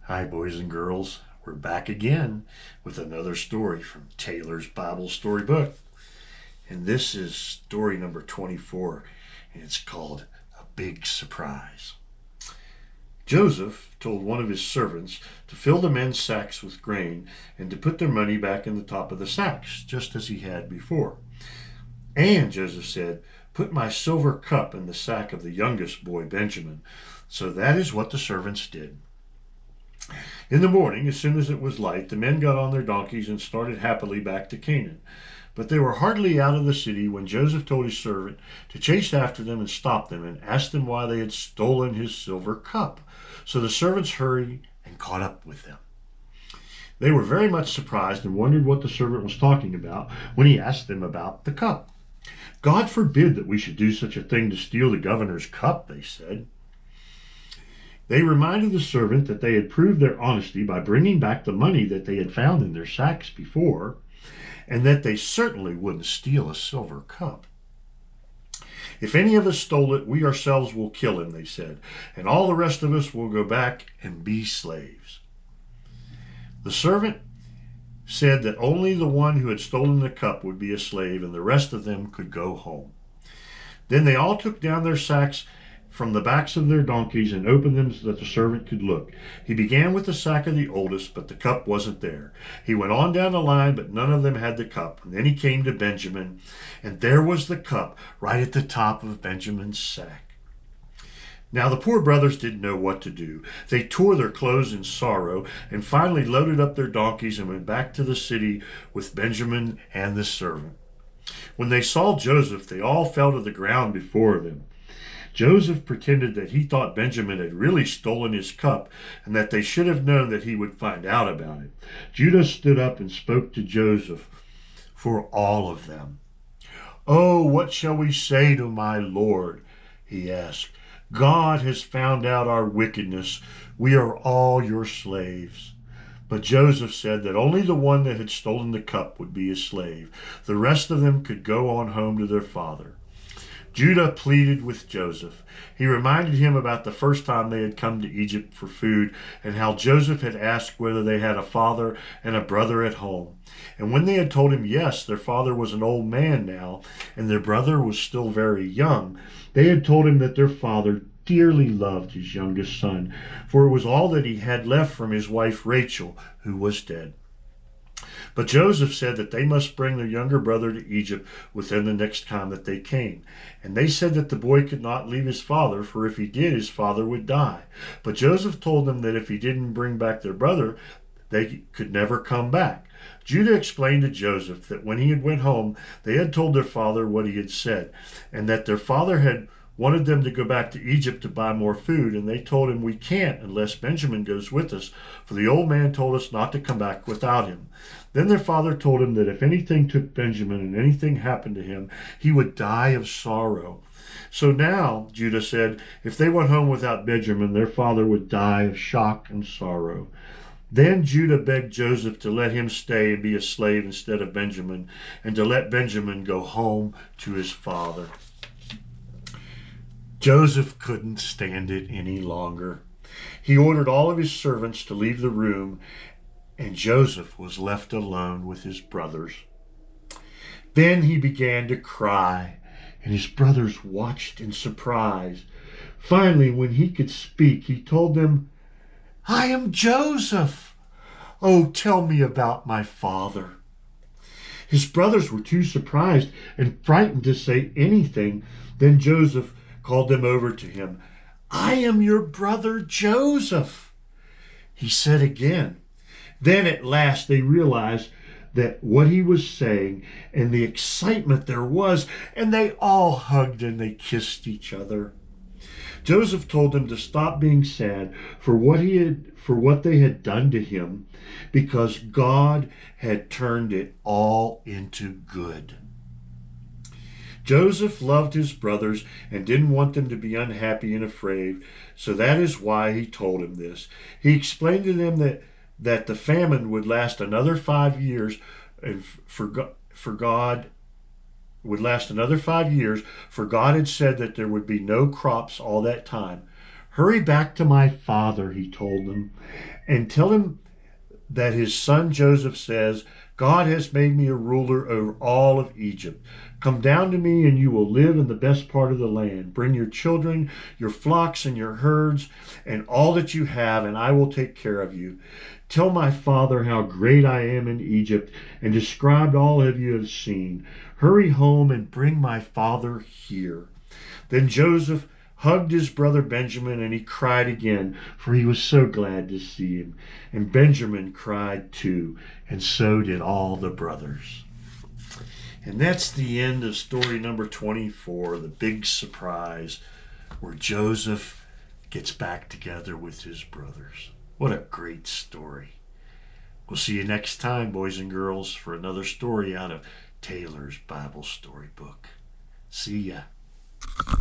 Hi, boys and girls. We're back again with another story from Taylor's Bible Storybook. And this is story number 24, and it's called A Big Surprise. Joseph told one of his servants to fill the men's sacks with grain and to put their money back in the top of the sacks, just as he had before. And Joseph said, "Put my silver cup in the sack of the youngest boy, Benjamin." So that is what the servants did. In the morning, as soon as it was light, the men got on their donkeys and started happily back to Canaan. But they were hardly out of the city when Joseph told his servant to chase after them and stop them and ask them why they had stolen his silver cup. So the servants hurried and caught up with them. They were very much surprised and wondered what the servant was talking about when he asked them about the cup. "God forbid that we should do such a thing to steal the governor's cup," they said. They reminded the servant that they had proved their honesty by bringing back the money that they had found in their sacks before, and that they certainly wouldn't steal a silver cup. "If any of us stole it, we ourselves will kill him," they said, "and all the rest of us will go back and be slaves." The servant said that only the one who had stolen the cup would be a slave, and the rest of them could go home. Then they all took down their sacks from the backs of their donkeys and opened them so that the servant could look. He began with the sack of the oldest, but the cup wasn't there. He went on down the line, but none of them had the cup. And then he came to Benjamin, and there was the cup right at the top of Benjamin's sack. Now the poor brothers didn't know what to do. They tore their clothes in sorrow and finally loaded up their donkeys and went back to the city with Benjamin and the servant. When they saw Joseph, they all fell to the ground before them. Joseph pretended that he thought Benjamin had really stolen his cup and that they should have known that he would find out about it. Judah stood up and spoke to Joseph for all of them. "Oh, what shall we say to my Lord?" he asked. "God has found out our wickedness. We are all your slaves." But Joseph said that only the one that had stolen the cup would be a slave. The rest of them could go on home to their father. Judah pleaded with Joseph. He reminded him about the first time they had come to Egypt for food and how Joseph had asked whether they had a father and a brother at home. And when they had told him yes, their father was an old man now and their brother was still very young, they had told him that their father dearly loved his youngest son, for it was all that he had left from his wife Rachel, who was dead. But Joseph said that they must bring their younger brother to Egypt within the next time that they came. And they said that the boy could not leave his father, for if he did, his father would die. But Joseph told them that if he didn't bring back their brother, they could never come back. Judah explained to Joseph that when he had went home, they had told their father what he had said, and that their father had wanted them to go back to Egypt to buy more food, and they told him, "We can't unless Benjamin goes with us, for the old man told us not to come back without him." Then their father told him that if anything took Benjamin and anything happened to him, he would die of sorrow. So now, Judah said, if they went home without Benjamin, their father would die of shock and sorrow. Then Judah begged Joseph to let him stay and be a slave instead of Benjamin, and to let Benjamin go home to his father. Joseph couldn't stand it any longer. He ordered all of his servants to leave the room, and Joseph was left alone with his brothers. Then he began to cry, and his brothers watched in surprise. Finally, when he could speak, he told them, "I am Joseph. Oh, tell me about my father." His brothers were too surprised and frightened to say anything. Then Joseph called them over to him. "I am your brother Joseph," he said again. Then at last they realized that what he was saying and the excitement there was, and they all hugged and they kissed each other. Joseph told them to stop being sad for what they had done to him, because God had turned it all into good. Joseph loved his brothers and didn't want them to be unhappy and afraid, so that is why he told them this. He explained to them that the famine would last another 5 years, and for God had said that there would be no crops all that time. Hurry back to my father, he told them, and tell him that his son Joseph says, God has made me a ruler over all of Egypt. Come down to me and you will live in the best part of the land. Bring your children, your flocks and your herds, and all that you have, and I will take care of you. Tell my father how great I am in Egypt, and describe all of you have seen. Hurry home and bring my father here. Then Joseph hugged his brother Benjamin, and he cried again, for he was so glad to see him. And Benjamin cried too, and so did all the brothers. And that's the end of story number 24, The Big Surprise, where Joseph gets back together with his brothers. What a great story. We'll see you next time, boys and girls, for another story out of Taylor's Bible Storybook. See ya.